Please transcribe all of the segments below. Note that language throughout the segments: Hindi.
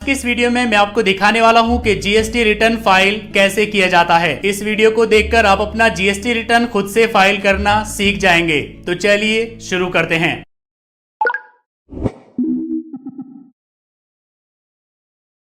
इस वीडियो में मैं आपको दिखाने वाला हूं कि जीएसटी रिटर्न फाइल कैसे किया जाता है। इस वीडियो को देखकर आप अपना जीएसटी रिटर्न खुद से फाइल करना सीख जाएंगे। तो चलिए शुरू करते हैं।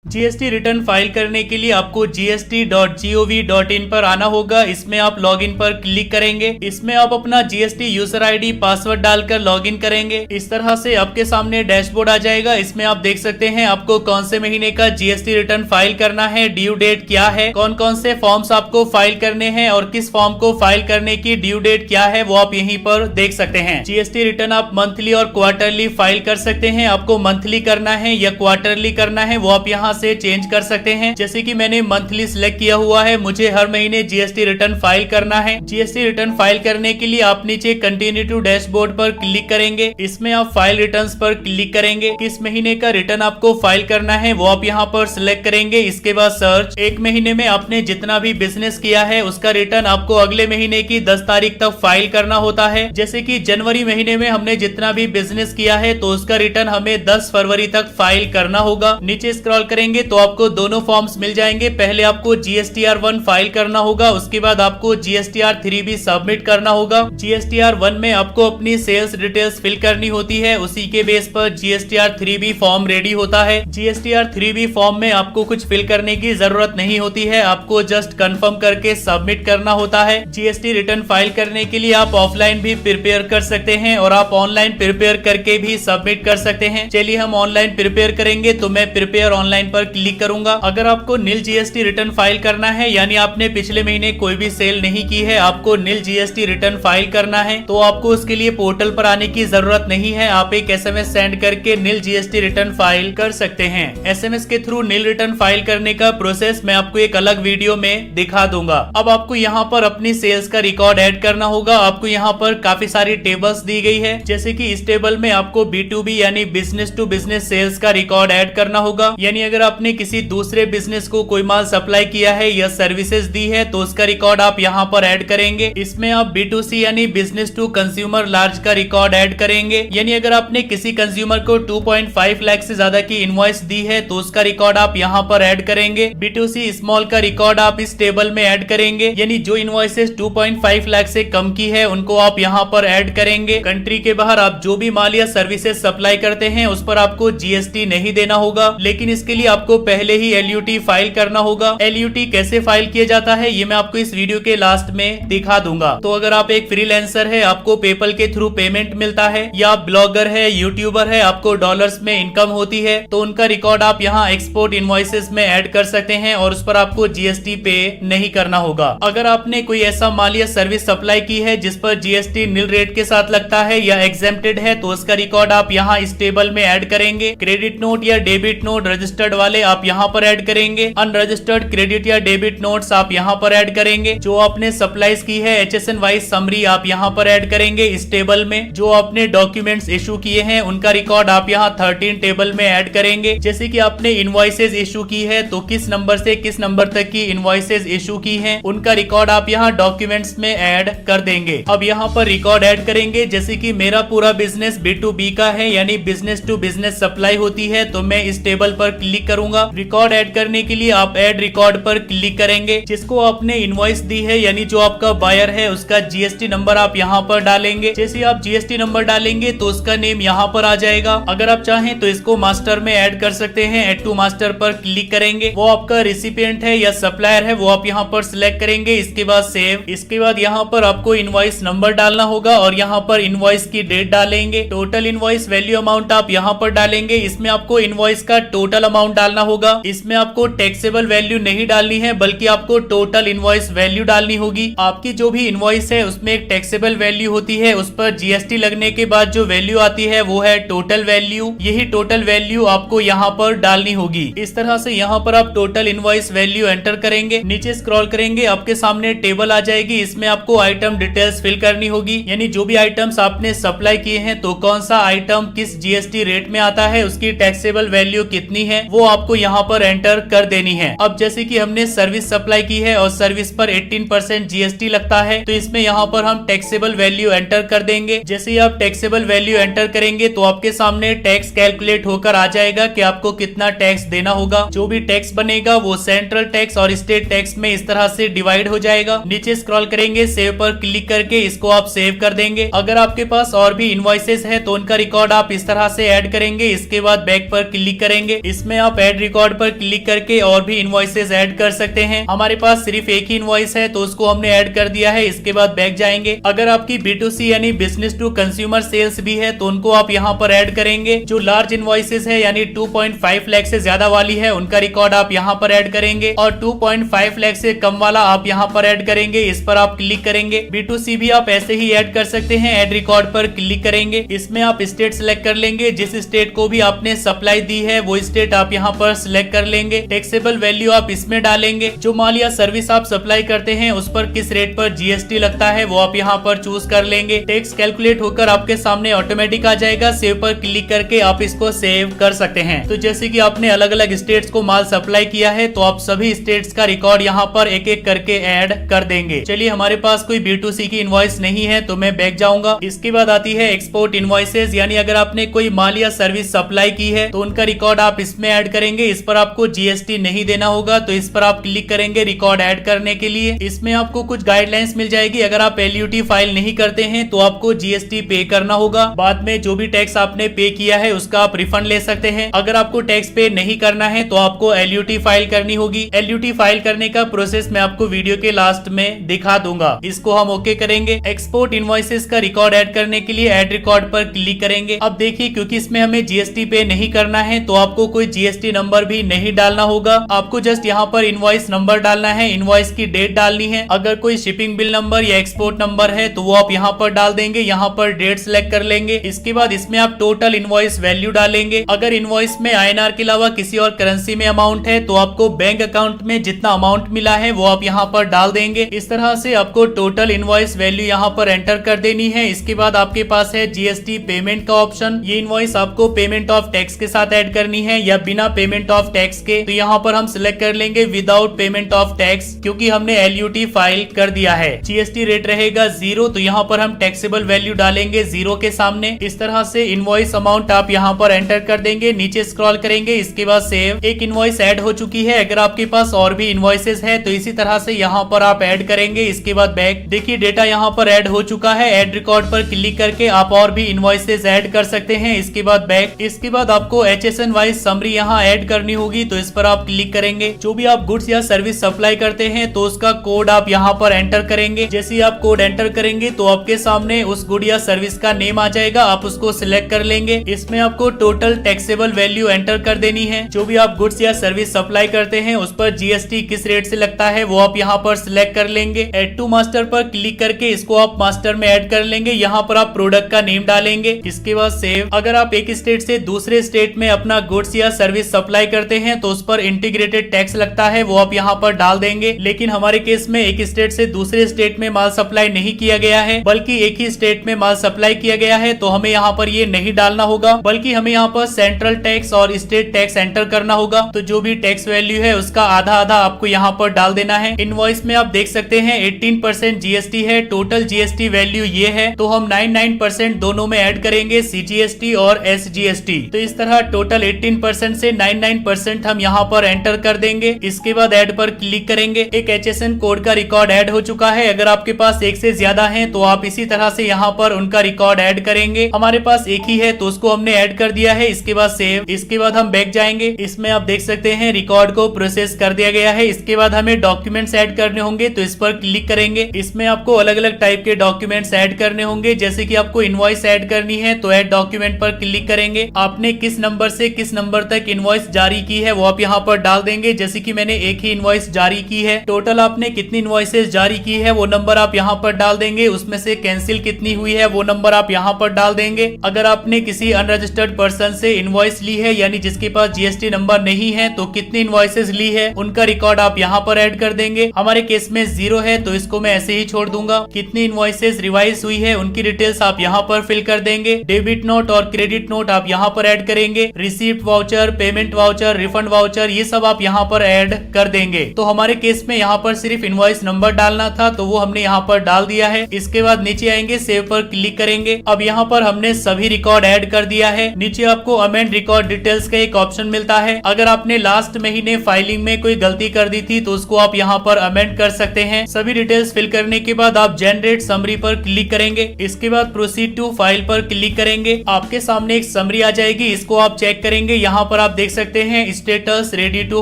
जीएसटी रिटर्न फाइल करने के लिए आपको gst.gov.in पर आना होगा। इसमें आप लॉगिन पर क्लिक करेंगे। इसमें आप अपना जीएसटी यूजर आईडी पासवर्ड डालकर लॉगिन करेंगे। इस तरह से आपके सामने डैशबोर्ड आ जाएगा। इसमें आप देख सकते हैं आपको कौन से महीने का जीएसटी रिटर्न फाइल करना है, ड्यू डेट क्या है, कौन कौन से फॉर्म्स आपको फाइल करने हैं और किस फॉर्म को फाइल करने की ड्यू डेट क्या है वो आप यहीं पर देख सकते हैं। जीएसटी रिटर्न आप मंथली और क्वार्टरली फाइल कर सकते हैं। आपको मंथली करना है या क्वार्टरली करना है वो आप यहाँ से चेंज कर सकते हैं। जैसे कि मैंने मंथली सिलेक्ट किया हुआ है, मुझे हर महीने जीएसटी रिटर्न फाइल करना है। जीएसटी रिटर्न फाइल करने के लिए आप नीचे कंटिन्यू टू डैशबोर्ड पर क्लिक करेंगे। इसमें आप फाइल रिटर्न्स पर क्लिक करेंगे। किस महीने का रिटर्न आपको फाइल करना है वो आप यहाँ पर सिलेक्ट करेंगे। इसके बाद सर्च, एक महीने में आपने जितना भी बिजनेस किया है उसका रिटर्न आपको अगले महीने की 10 तारीख तक फाइल करना होता है। जैसे कि जनवरी महीने में हमने जितना भी बिजनेस किया है तो उसका रिटर्न हमें 10 फरवरी तक फाइल करना होगा। नीचे स्क्रॉल करेंगे तो आपको दोनों फॉर्म्स मिल जाएंगे। पहले आपको GSTR1 फाइल करना होगा, उसके बाद आपको GSTR3 भी सबमिट करना होगा। GSTR1 में आपको अपनी सेल्स डिटेल्स फिल करनी होती है, उसी के बेस पर GSTR3 भी फॉर्म रेडी होता है। GSTR3 भी फॉर्म में आपको कुछ फिल करने की जरूरत नहीं होती है, आपको जस्ट कंफर्म करके सबमिट करना होता है। जीएसटी रिटर्न फाइल करने के लिए आप ऑफलाइन भी प्रिपेयर कर सकते हैं और आप ऑनलाइन प्रिपेयर करके भी सबमिट कर सकते हैं। चलिए हम ऑनलाइन प्रिपेयर करेंगे, तो मैं प्रिपेयर ऑनलाइन पर क्लिक करूंगा। अगर आपको नील जीएसटी रिटर्न फाइल करना है, यानी आपने पिछले महीने कोई भी सेल नहीं की है, आपको नील जीएसटी रिटर्न फाइल करना है, तो आपको उसके लिए पोर्टल पर आने की जरूरत नहीं है। आप एक एसएमएस सेंड करके नील जीएसटी रिटर्न फाइल कर सकते हैं। एसएमएस के थ्रू नील रिटर्न फाइल करने का प्रोसेस मैं आपको एक अलग वीडियो में दिखा दूंगा। अब आपको यहाँ पर अपनी सेल्स का रिकॉर्ड ऐड करना होगा। आपको यहाँ पर काफी सारी टेबल्स दी गई है, जैसे कि इस टेबल में आपको B2B यानी बिजनेस टू बिजनेस सेल्स का रिकॉर्ड ऐड करना होगा। यानी अगर आपने किसी दूसरे बिजनेस को कोई माल सप्लाई किया है या सर्विसेज दी है तो उसका रिकॉर्ड आप यहाँ पर ऐड करेंगे। इसमें आप B2C यानी बिजनेस टू कंज्यूमर लार्ज का रिकॉर्ड ऐड करेंगे। यानी अगर आपने किसी कंज्यूमर को 2.5 लाख से ज्यादा की इनवॉइस दी है तो उसका रिकॉर्ड आप यहाँ पर ऐड करेंगे। B2C स्मॉल का रिकॉर्ड आप इस टेबल में ऐड करेंगे, यानी जो इनवॉइसेस 2.5 लाख से कम की है उनको आप यहाँ पर ऐड करेंगे। कंट्री के बाहर आप जो भी माल या सर्विसेज सप्लाई करते हैं उस पर आपको जीएसटी नहीं देना होगा, लेकिन इसके लिए आपको पहले ही LUT फाइल करना होगा। LUT कैसे फाइल किया जाता है ये मैं आपको इस वीडियो के लास्ट में दिखा दूंगा। तो अगर आप एक फ्रीलांसर है, आपको पेपल के थ्रू पेमेंट मिलता है, या आप ब्लॉगर है, यूट्यूबर है, आपको डॉलर्स में इनकम होती है, तो उनका रिकॉर्ड आप यहाँ एक्सपोर्ट इनवॉइसेस में ऐड कर सकते हैं और उस पर आपको जीएसटी पे नहीं करना होगा। अगर आपने कोई ऐसा माल या सर्विस सप्लाई की है जिस पर जीएसटी नील रेट के साथ लगता है या एग्जेम्प्टेड है तो उसका रिकॉर्ड आप यहाँ इस टेबल में ऐड करेंगे। क्रेडिट नोट या डेबिट नोट रजिस्टर्ड वाले आप यहाँ पर ऐड करेंगे। अनरजिस्टर्ड क्रेडिट या डेबिट नोट्स आप यहाँ पर ऐड करेंगे। जो आपने सप्लाईज की है HSN वाइज समरी आप यहाँ पर ऐड करेंगे इस टेबल में। जो आपने डॉक्यूमेंट्स इशू किए हैं उनका रिकॉर्ड आप यहाँ 13 टेबल में ऐड करेंगे। जैसे कि आपने इनवॉइसेज इशू की है तो किस नंबर से किस नंबर तक की इनवॉइसेज इशू की हैं उनका रिकॉर्ड आप यहाँ डॉक्यूमेंट्स में ऐड कर देंगे। अब यहाँ पर रिकॉर्ड ऐड करेंगे। जैसे कि मेरा पूरा बिजनेस B2B का है, यानी बिजनेस टू बिजनेस सप्लाई होती है, तो मैं इस टेबल पर क्लिक करूंगा। रिकॉर्ड ऐड करने के लिए आप ऐड रिकॉर्ड पर क्लिक करेंगे। जिसको आपने इनवॉइस दी है यानी जो आपका बायर है उसका जीएसटी नंबर आप यहाँ पर डालेंगे। जैसे आप जीएसटी नंबर डालेंगे तो उसका नेम यहाँ पर आ जाएगा। अगर आप चाहें तो इसको मास्टर में ऐड कर सकते हैं। ऐड टू मास्टर पर क्लिक करेंगे। वो आपका रिसिपिएंट है या सप्लायर है वो आप यहाँ पर सिलेक्ट करेंगे। इसके बाद सेव। इसके बाद यहाँ पर आपको इनवॉइस नंबर डालना होगा और यहाँ पर इनवॉइस की डेट डालेंगे। टोटल इनवॉइस वैल्यू अमाउंट आप यहाँ पर डालेंगे। इसमें आपको इनवॉइस का टोटल अमाउंट डालना होगा। इसमें आपको टैक्सेबल वैल्यू नहीं डालनी है, बल्कि आपको टोटल इनवॉइस वैल्यू डालनी होगी। आपकी जो भी इनवॉइस है उसमें एक टैक्सेबल वैल्यू होती है, उस पर जीएसटी लगने के बाद जो वैल्यू आती है वो है टोटल वैल्यू। यही टोटल वैल्यू आपको यहाँ पर डालनी होगी। इस तरह से यहाँ पर आप टोटल इनवॉइस वैल्यू एंटर करेंगे। नीचे स्क्रॉल करेंगे, आपके सामने टेबल आ जाएगी। इसमें आपको आइटम डिटेल्स फिल करनी होगी, यानी जो भी आइटम्स आपने सप्लाई किए हैं तो कौन सा आइटम किस जीएसटी रेट में आता है, उसकी टैक्सेबल वैल्यू कितनी है वो वो आपको यहाँ पर एंटर कर देनी है। अब जैसे कि हमने सर्विस सप्लाई की है और सर्विस पर 18% जीएसटी लगता है, तो इसमें यहाँ पर हम टैक्सेबल वैल्यू एंटर कर देंगे। जैसे ही आप टैक्सेबल वैल्यू एंटर करेंगे तो आपके सामने टैक्स कैलकुलेट होकर आ जाएगा कि आपको कितना टैक्स देना होगा। जो भी टैक्स बनेगा वो सेंट्रल टैक्स और स्टेट टैक्स में इस तरह से डिवाइड हो जाएगा। नीचे स्क्रॉल करेंगे, सेव पर क्लिक करके इसको आप सेव कर देंगे। अगर आपके पास और भी इनवॉइसेस है तो उनका रिकॉर्ड आप इस तरह से ऐड करेंगे। इसके बाद बैक पर क्लिक करेंगे, इसमें आप ऐड रिकॉर्ड पर क्लिक करके और भी इनवॉइसेस ऐड कर सकते हैं। हमारे पास सिर्फ एक ही इनवॉइस है तो उसको हमने ऐड कर दिया है। इसके बाद बैक जाएंगे। अगर आपकी B2C यानी बिजनेस टू कंज्यूमर सेल्स भी है तो उनको आप यहाँ पर ऐड करेंगे। जो लार्ज इनवॉइसेस है यानी 2.5 लाख से ज्यादा वाली है उनका रिकॉर्ड आप यहाँ पर ऐड करेंगे और 2.5 लाख से कम वाला आप यहाँ पर ऐड करेंगे। इस पर आप क्लिक करेंगे। B2C भी आप ऐसे ही ऐड कर सकते हैं। ऐड रिकॉर्ड पर क्लिक करेंगे, इसमें आप स्टेट सिलेक्ट कर लेंगे। जिस स्टेट को भी आपने सप्लाई दी है वो स्टेट आप यहाँ पर सिलेक्ट कर लेंगे। टैक्सेबल वैल्यू आप इसमें डालेंगे। जो माल या सर्विस आप सप्लाई करते हैं उस पर किस रेट पर जीएसटी लगता है वो आप यहाँ पर चूज कर लेंगे। टैक्स कैलकुलेट होकर आपके सामने ऑटोमेटिक आ जाएगा। सेव पर क्लिक करके आप इसको सेव कर सकते हैं। तो जैसे कि आपने अलग अलग स्टेट्स को माल सप्लाई किया है तो आप सभी स्टेट्स का रिकॉर्ड यहाँ पर एक एक करके ऐड कर देंगे। चलिए, हमारे पास कोई B2C की इनवॉइस नहीं है तो मैं बैक जाऊंगा। इसके बाद आती है एक्सपोर्ट इनवॉइसेस, यानी अगर आपने कोई माल या सर्विस सप्लाई की है तो उनका रिकॉर्ड आप इसमें ऐड करेंगे। इस पर आपको जीएसटी नहीं देना होगा तो इस पर आप क्लिक करेंगे रिकॉर्ड ऐड करने के लिए। इसमें आपको कुछ गाइडलाइंस मिल जाएगी। अगर आप LUT फाइल नहीं करते हैं तो आपको जीएसटी पे करना होगा। बाद में जो भी टैक्स आपने पे किया है उसका आप रिफंड ले सकते हैं। अगर आपको टैक्स पे नहीं करना है तो आपको LUT फाइल करनी होगी। LUT फाइल करने का प्रोसेस मैं आपको वीडियो के लास्ट में दिखा दूंगा। इसको हम ओके करेंगे। एक्सपोर्ट इनवॉइसेस का रिकॉर्ड ऐड करने के लिए ऐड रिकॉर्ड पर क्लिक करेंगे। अब देखिए, क्योंकि इसमें हमें जीएसटी पे नहीं करना है तो आपको कोई जीएसटी नंबर भी नहीं डालना होगा। आपको जस्ट यहाँ पर इनवॉइस नंबर डालना है, इनवॉइस की डेट डालनी है। अगर कोई शिपिंग बिल नंबर या एक्सपोर्ट नंबर है तो वो आप यहाँ पर डाल देंगे। यहाँ पर डेट सिलेक्ट कर लेंगे। इसके बाद इसमें आप टोटल इनवॉइस वैल्यू डालेंगे। अगर इनवॉइस में INR के अलावा किसी और करेंसी में अमाउंट है तो आपको बैंक अकाउंट में जितना अमाउंट मिला है वो आप यहाँ पर डाल देंगे। इस तरह से आपको टोटल इनवॉइस वैल्यू यहाँ पर एंटर कर देनी है। इसके बाद आपके पास है जीएसटी पेमेंट का ऑप्शन। ये इनवॉइस आपको पेमेंट ऑफ टैक्स के साथ ऐड करनी है या बिना पेमेंट ऑफ टैक्स के। तो यहाँ पर हम सिलेक्ट कर लेंगे विदाउट पेमेंट ऑफ टैक्स, क्योंकि हमने LUT फाइल कर दिया है। जीएसटी रेट रहेगा 0, तो यहाँ पर हम टैक्सेबल वैल्यू डालेंगे 0 के सामने। इस तरह से इनवॉइस अमाउंट आप यहाँ पर एंटर कर देंगे। नीचे स्क्रॉल करेंगे, इसके बाद सेव। एक इनवॉइस ऐड हो चुकी है। अगर आपके पास और भी इनवॉइसेस है तो इसी तरह से यहाँ पर आप ऐड करेंगे। इसके बाद बैक। देखिए, डेटा यहाँ पर ऐड हो चुका है। ऐड रिकॉर्ड पर क्लिक करके आप और भी इनवॉइसेस ऐड कर सकते हैं। इसके बाद बैक। इसके बाद आपको HSN वाइज समरी यहाँ ऐड करनी होगी, तो इस पर आप क्लिक करेंगे। जो भी आप गुड्स या सर्विस सप्लाई करते हैं तो उसका कोड आप यहाँ पर एंटर करेंगे। जैसे ही आप कोड एंटर करेंगे तो आपके सामने उस गुड या सर्विस का नेम आ जाएगा। आप उसको सिलेक्ट कर लेंगे। इसमें आपको टोटल टैक्सेबल वैल्यू एंटर कर देनी है। जो भी आप गुड्स या सर्विस सप्लाई करते हैं उस पर जीएसटी किस रेट से लगता है वो आप यहाँ पर सिलेक्ट कर लेंगे। ऐड टू मास्टर पर क्लिक करके इसको आप मास्टर में ऐड कर लेंगे। यहाँ पर आप प्रोडक्ट का नेम डालेंगे। इसके बाद सेव। अगर आप एक स्टेट से दूसरे स्टेट में अपना गुड्स या सर्विस सप्लाई करते हैं तो उस पर इंटीग्रेटेड टैक्स लगता है, वो आप यहाँ पर डाल देंगे। लेकिन हमारे केस में एक स्टेट से दूसरे स्टेट में माल सप्लाई नहीं किया गया है, बल्कि एक ही स्टेट में माल सप्लाई किया गया है, तो हमें यहाँ पर ये नहीं डालना होगा, बल्कि हमें यहाँ पर सेंट्रल टैक्स और स्टेट टैक्स एंटर करना होगा। तो जो भी टैक्स वैल्यू है उसका आधा आधा आपको यहाँ पर डाल देना है। इनवॉइस में आप देख सकते हैं 18% जीएसटी है। टोटल जीएसटी वैल्यू ये है, तो हम 99% दोनों में ऐड करेंगे, CGST और SGST। तो इस तरह टोटल 18% से 99% हम यहाँ पर एंटर कर देंगे। इसके बाद ऐड पर क्लिक करेंगे। एक HSN कोड का रिकॉर्ड ऐड हो चुका है। अगर आपके पास एक से ज्यादा है तो आप इसी तरह से यहाँ पर उनका रिकॉर्ड ऐड करेंगे। हमारे पास एक ही है तो उसको हमने ऐड कर दिया है। इसके बाद सेव। इसके बाद हम बैक जाएंगे। इसमें आप देख सकते हैं रिकॉर्ड को प्रोसेस कर दिया गया है। इसके बाद हमें डॉक्यूमेंट्स ऐड करने होंगे, तो इस पर क्लिक करेंगे। इसमें आपको अलग अलग टाइप के डॉक्यूमेंट्स ऐड करने होंगे। जैसे कि आपको इनवॉइस ऐड करनी है तो ऐड डॉक्यूमेंट पर क्लिक करेंगे। आपने किस नंबर से किस नंबर तक इनवॉइस जारी की है वो आप यहाँ पर डाल देंगे। जैसे कि मैंने एक ही इनवॉइस जारी की है। टोटल आपने कितनी इनवॉइसेस जारी की है वो नंबर आप यहाँ पर डाल देंगे। उसमें से कैंसिल कितनी हुई है वो नंबर आप यहाँ पर डाल देंगे। अगर आपने किसी अनरजिस्टर्ड पर्सन से इनवॉइस ली है, यानी जिसके पास जीएसटी नंबर नहीं है, तो कितनी इनवॉइसेस ली है उनका रिकॉर्ड आप यहाँ पर ऐड कर देंगे। हमारे केस में 0 है तो इसको मैं ऐसे ही छोड़ दूंगा। कितनी इनवॉइसेस रिवाइज हुई है उनकी डिटेल्स आप यहाँ पर फिल कर देंगे। डेबिट नोट और क्रेडिट नोट आप यहाँ पर ऐड करेंगे। Receipt, voucher, payment voucher, refund voucher, ये सब आप यहाँ पर ऐड कर देंगे। तो हमारे केस में यहाँ पर सिर्फ इनवॉइस नंबर डालना था, तो वो हमने यहाँ पर डाल दिया है। इसके बाद नीचे आएंगे, सेव पर क्लिक करेंगे। अब यहाँ पर हमने सभी रिकॉर्ड ऐड कर दिया है। नीचे आपको अमेंड रिकॉर्ड डिटेल्स का एक ऑप्शन मिलता है। अगर आपने लास्ट महीने फाइलिंग में कोई गलती कर दी थी तो उसको आप यहाँ पर अमेंड कर सकते हैं। सभी डिटेल्स फिल करने के बाद आप जनरेट समरी पर क्लिक करेंगे। इसके बाद प्रोसीड टू फाइल पर क्लिक करेंगे। आपके सामने एक समरी आ जाएगी, इसको आप चेक करेंगे। यहाँ पर आप देख सकते हैं स्टेटस रेडी टू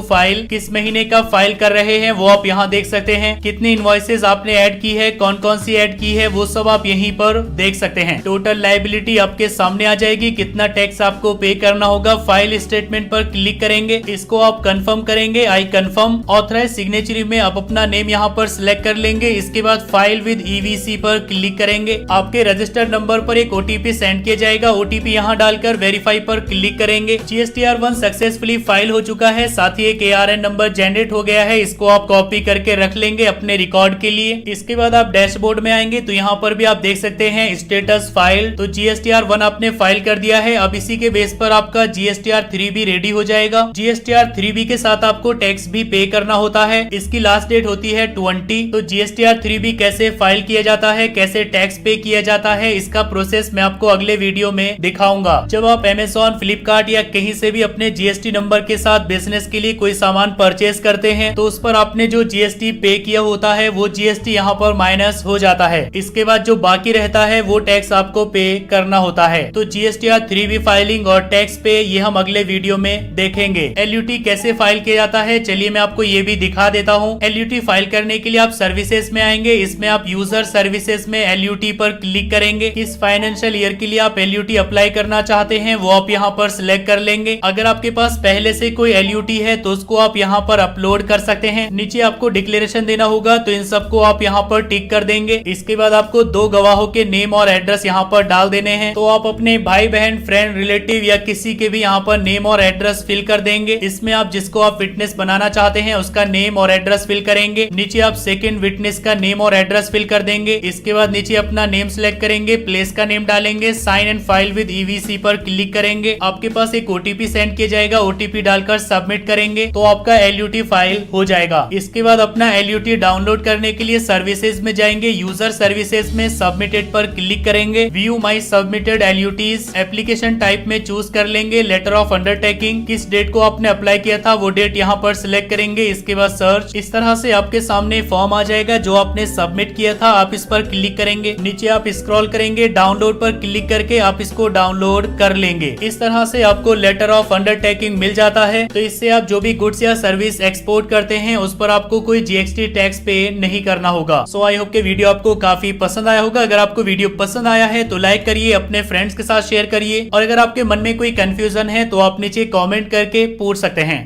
फाइल, किस महीने का फाइल कर रहे हैं वो आप यहाँ देख सकते हैं। कितनी इनवॉइसेस आपने ऐड की है, कौन कौन सी ऐड की है, वो सब आप यहीं पर देख सकते हैं। टोटल लायबिलिटी आपके सामने आ जाएगी, कितना टैक्स आपको पे करना होगा। फाइल स्टेटमेंट पर क्लिक करेंगे, इसको आप कंफर्म करेंगे, आई कंफर्म। ऑथराइज सिग्नेचरी में आप अपना नेम यहाँ पर सिलेक्ट कर लेंगे। इसके बाद फाइल विद ईवीसी पर क्लिक करेंगे। आपके रजिस्टर्ड नंबर पर एक ओटीपी सेंड किया जाएगा, ओटीपी यहाँ डालकर वेरीफाई पर क्लिक करेंगे। GSTR1 सक्सेसफुली फाइल हो चुका है, साथ ही एक ARN नंबर जनरेट हो गया है। इसको आप कॉपी करके रख लेंगे अपने रिकॉर्ड के लिए। इसके बाद आप डैशबोर्ड में आएंगे तो यहाँ पर भी आप देख सकते हैं स्टेटस फाइल। तो GSTR1 आपने फाइल कर दिया है। अब इसी के बेस पर आपका GSTR3 भी रेडी हो जाएगा। GSTR3 के साथ आपको टैक्स भी पे करना होता है। इसकी लास्ट डेट होती है 20। तो GSTR3 कैसे फाइल किया जाता है, कैसे टैक्स पे किया जाता है, इसका प्रोसेस मैं आपको अगले वीडियो में दिखाऊंगा। जब आप Amazon, फ्लिपकार्ट या कहीं से भी अपने GST नंबर के साथ बिजनेस के लिए कोई सामान परचेज करते हैं तो उस पर आपने जो GST पे किया होता है वो GST यहाँ पर माइनस हो जाता है। इसके बाद जो बाकी रहता है वो टैक्स आपको पे करना होता है। तो GSTR3 फाइलिंग और टैक्स पे ये हम अगले वीडियो में देखेंगे। LUT कैसे फाइल किया जाता है, चलिए मैं आपको ये भी दिखा देता हूँ। LUT फाइल करने के लिए आप सर्विसेज में आएंगे। इसमें आप यूजर सर्विसेज में LUT पर क्लिक करेंगे। किस फाइनेंशियल ईयर के लिए आप LUT अप्लाई करना चाहते हैं वो आप यहाँ पर सिलेक्ट कर लेंगे। अगर आपके पास पहले से कोई LUT है तो उसको आप यहाँ पर अपलोड कर सकते हैं। नीचे आपको डिक्लेरेशन देना होगा, तो इन सबको आप यहाँ पर टिक कर देंगे। इसके बाद आपको 2 गवाहों के नेम और एड्रेस यहाँ पर डाल देने हैं। तो आप अपने भाई बहन, फ्रेंड, रिलेटिव या किसी के भी यहाँ पर नेम और एड्रेस फिल कर देंगे। इसमें आप जिसको आप विटनेस बनाना चाहते हैं उसका नेम और एड्रेस फिल करेंगे। नीचे आप सेकंड विटनेस का नेम और एड्रेस फिल कर देंगे। इसके बाद नीचे अपना नेम सिलेक्ट करेंगे, प्लेस का नेम डालेंगे, sign and file with EVC पर क्लिक करेंगे। आपके पास एक OTP सेंड किया जाएगा, OTP डालकर सबमिट करेंगे तो आपका LUT फाइल हो जाएगा। इसके बाद अपना LUT डाउनलोड करने के लिए सर्विसेज में जाएंगे। यूजर सर्विसेज में सबमिटेड पर क्लिक करेंगे। व्यू माई सबमिटेड LUTs, एप्लीकेशन टाइप में चूज कर लेंगे लेटर ऑफ अंडरटेकिंग। किस डेट को आपने अप्लाई किया था वो डेट यहाँ पर सिलेक्ट करेंगे। इसके बाद सर्च। इस तरह से आपके सामने फॉर्म आ जाएगा जो आपने सबमिट किया था। आप इस पर क्लिक करेंगे, नीचे आप स्क्रॉल करेंगे, डाउनलोड पर क्लिक करके आप इसको डाउनलोड कर लेंगे। इस तरह से आपको लेटर ऑफ अंडरटेकिंग मिल जाता है। तो इससे आप जो भी गुड्स या सर्विस एक्सपोर्ट करते हैं उस पर आपको कोई GST टैक्स पे नहीं करना होगा। सो आई होप के वीडियो आपको काफी पसंद आया होगा। अगर आपको वीडियो पसंद आया है तो लाइक करिए, अपने फ्रेंड्स के साथ शेयर करिए और अगर आपके मन में कोई कंफ्यूजन है तो आप नीचे कमेंट करके पूछ सकते हैं।